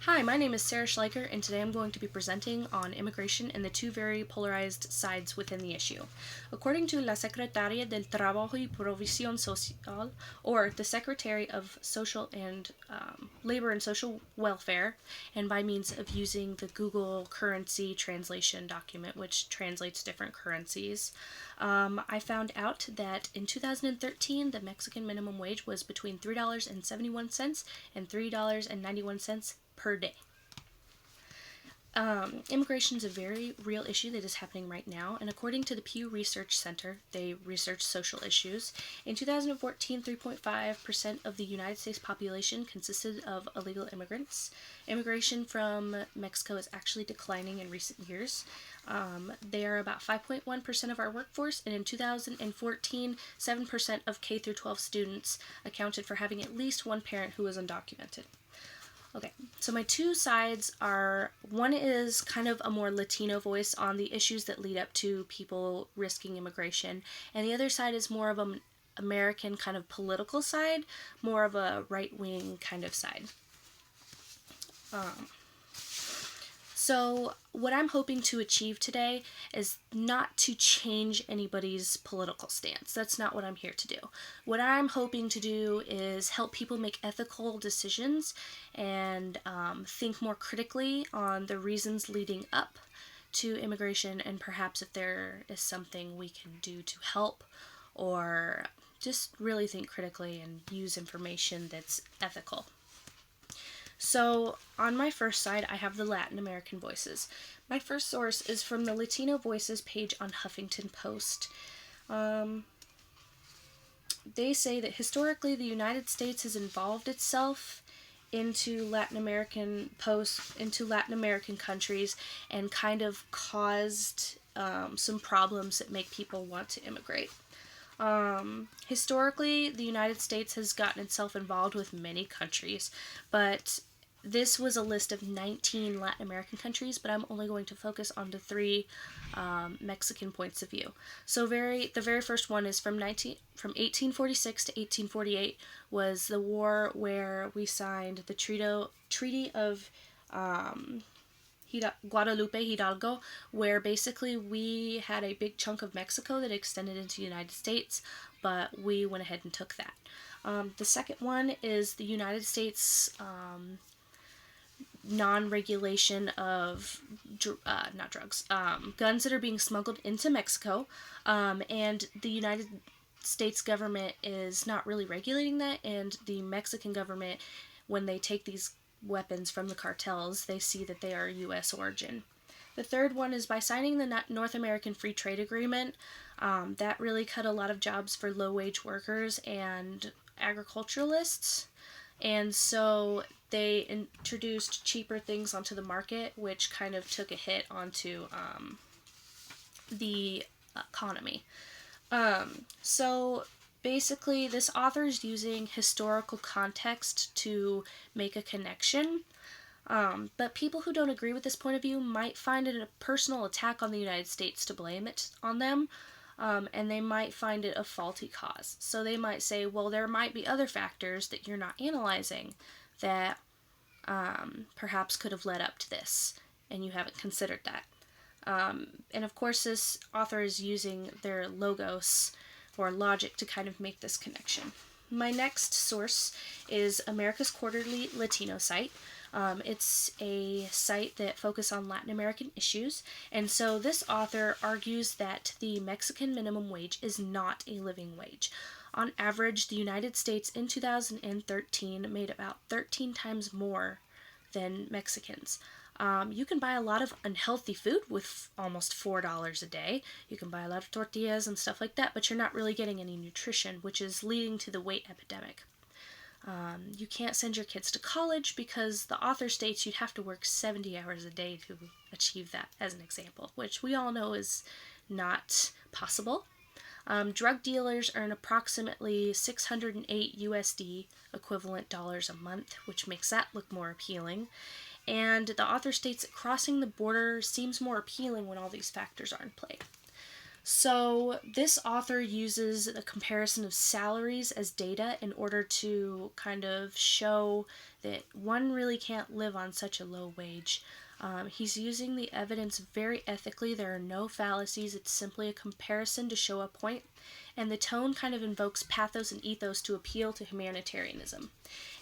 Hi, my name is Sarah Schleicher, and today I'm going to be presenting on immigration and the two very polarized sides within the issue. According to La Secretaria del Trabajo y Provisión Social, or the Secretary of Social and Labor and Social Welfare, and by means of using the Google currency translation document, which translates different currencies, I found out that in 2013 the Mexican minimum wage was between $3.71 and $3.91 per day. Immigration is a very real issue that is happening right now, and according to the Pew Research Center, they research social issues. In 2014, 3.5% of the United States population consisted of illegal immigrants. Immigration from Mexico is actually declining in recent years. They are about 5.1% of our workforce, and in 2014, 7% of K through 12 students accounted for having at least one parent who was undocumented. Okay, so my two sides are, one is kind of a more Latino voice on the issues that lead up to people risking immigration, and the other side is more of an American kind of political side, more of a right-wing kind of side. So, what I'm hoping to achieve today is not to change anybody's political stance. That's not what I'm here to do. What I'm hoping to do is help people make ethical decisions and think more critically on the reasons leading up to immigration, and perhaps if there is something we can do to help, or just really think critically and use information that's ethical. So, on my first side, I have the Latin American voices. My first source is from the Latino Voices page on Huffington Post. They say that historically the United States has involved itself into Latin American countries and kind of caused some problems that make people want to immigrate. Historically, the United States has gotten itself involved with many countries, but this was a list of 19 Latin American countries, but I'm only going to focus on the three Mexican points of view. So the very first one is from 1846 to 1848 was the war where we signed the Treaty of Guadalupe Hidalgo, where basically we had a big chunk of Mexico that extended into the United States, but we went ahead and took that. The second one is the United States non-regulation of not drugs, guns that are being smuggled into Mexico, and the United States government is not really regulating that, and the Mexican government, when they take these weapons from the cartels, they see that they are U.S. origin. The third one is by signing the North American Free Trade Agreement. That really cut a lot of jobs for low-wage workers and agriculturalists, and so they introduced cheaper things onto the market, which kind of took a hit onto the economy. So basically, this author is using historical context to make a connection. But people who don't agree with this point of view might find it a personal attack on the United States to blame it on them, and they might find it a faulty cause. So they might say, well, there might be other factors that you're not analyzing that perhaps could have led up to this, and you haven't considered that. And of course, this author is using their logos or logic to kind of make this connection. My next source is America's Quarterly Latino site. It's a site that focuses on Latin American issues, and so this author argues that the Mexican minimum wage is not a living wage. On average, the United States in 2013 made about 13 times more than Mexicans. You can buy a lot of unhealthy food with almost $4 a day. You can buy a lot of tortillas and stuff like that, but you're not really getting any nutrition, which is leading to the weight epidemic. You can't send your kids to college because the author states you'd have to work 70 hours a day to achieve that, as an example, which we all know is not possible. Drug dealers earn approximately 608 USD equivalent dollars a month, which makes that look more appealing. And the author states that crossing the border seems more appealing when all these factors are in play. So this author uses a comparison of salaries as data in order to kind of show that one really can't live on such a low wage. He's using the evidence very ethically. There are no fallacies. It's simply a comparison to show a point. And the tone kind of invokes pathos and ethos to appeal to humanitarianism.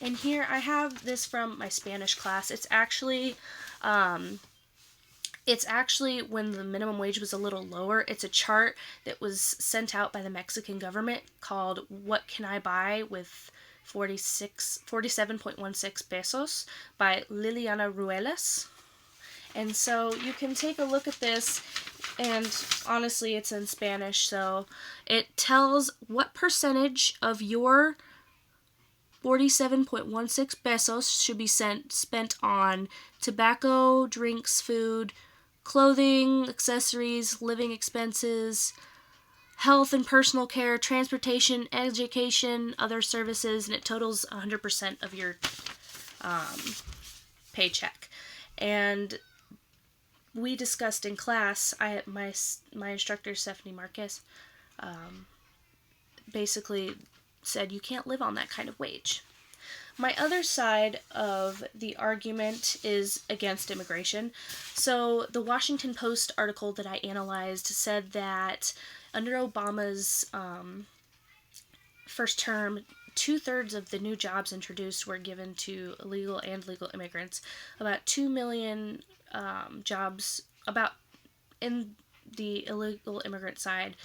And here I have this from my Spanish class. It's actually when the minimum wage was a little lower. It's a chart that was sent out by the Mexican government called What Can I Buy with 47.16 pesos by Liliana Ruelas. And so you can take a look at this, and honestly it's in Spanish, so it tells what percentage of your 47.16 pesos should be spent on tobacco, drinks, food, clothing, accessories, living expenses, health and personal care, transportation, education, other services, and it totals 100% of your paycheck. And we discussed in class, my instructor, Stephanie Marquez, basically said you can't live on that kind of wage. My other side of the argument is against immigration. So the Washington Post article that I analyzed said that under Obama's first term, 2/3 of the new jobs introduced were given to illegal and legal immigrants. About 2 million jobs, about in the illegal immigrant side,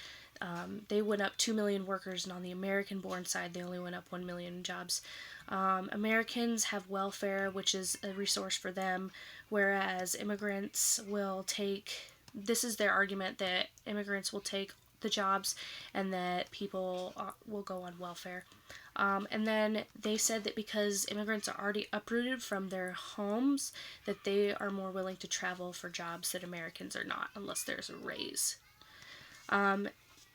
they went up 2 million workers, and on the American-born side, they only went up 1 million jobs. Americans have welfare, which is a resource for them, whereas immigrants will take, this is their argument, that immigrants will take the jobs and that people will go on welfare. And then they said that because immigrants are already uprooted from their homes, that they are more willing to travel for jobs that Americans are not, unless there's a raise.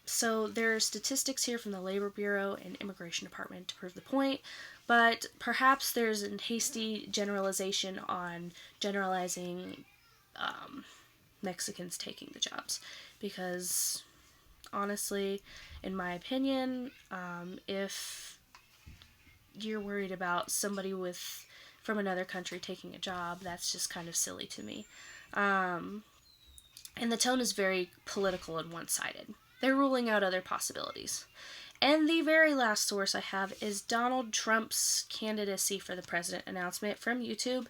So there are statistics here from the Labor Bureau and Immigration Department to prove the point, but perhaps there's a hasty generalization on generalizing Mexicans taking the jobs, because honestly, in my opinion, if you're worried about somebody from another country taking a job, that's just kind of silly to me. And the tone is very political and one-sided. They're ruling out other possibilities. And the very last source I have is Donald Trump's candidacy for the president announcement from YouTube.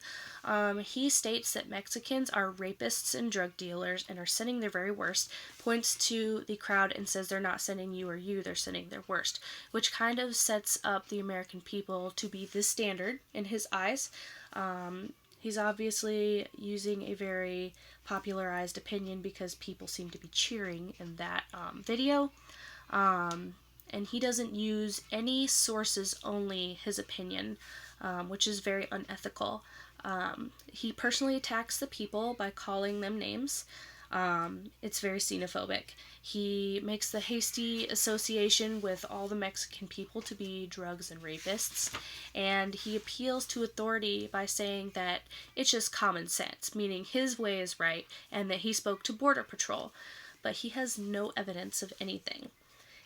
He states that Mexicans are rapists and drug dealers and are sending their very worst, points to the crowd and says they're not sending you or you, they're sending their worst, which kind of sets up the American people to be the standard in his eyes. He's obviously using a very popularized opinion because people seem to be cheering in that video. And he doesn't use any sources, only his opinion, which is very unethical. He personally attacks the people by calling them names. It's very xenophobic. He makes the hasty association with all the Mexican people to be drugs and rapists, and he appeals to authority by saying that it's just common sense, meaning his way is right, and that he spoke to Border Patrol, but he has no evidence of anything.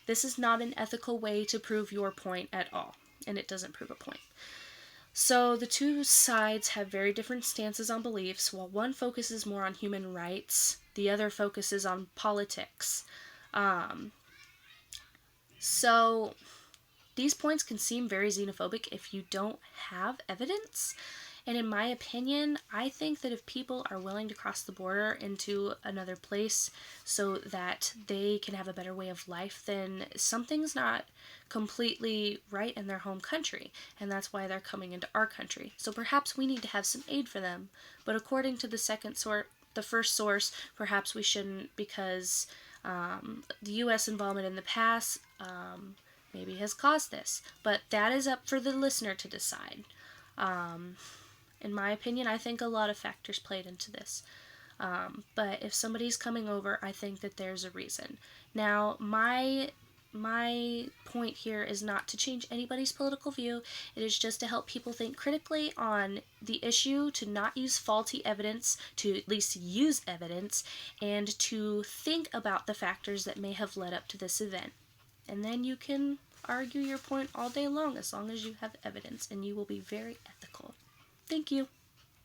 This is not an ethical way to prove your point at all, and it doesn't prove a point. So the two sides have very different stances on beliefs. While one focuses more on human rights, the other focuses on politics. So these points can seem very xenophobic if you don't have evidence. And in my opinion, I think that if people are willing to cross the border into another place so that they can have a better way of life, then something's not completely right in their home country, and that's why they're coming into our country. So perhaps we need to have some aid for them. But according to the first source, perhaps we shouldn't, because the U.S. involvement in the past maybe has caused this. But that is up for the listener to decide. In my opinion, I think a lot of factors played into this. But if somebody's coming over, I think that there's a reason. Now, my my point here is not to change anybody's political view. It is just to help people think critically on the issue, to not use faulty evidence, to at least use evidence, and to think about the factors that may have led up to this event. And then you can argue your point all day long as you have evidence, and you will be very ethical. Thank you.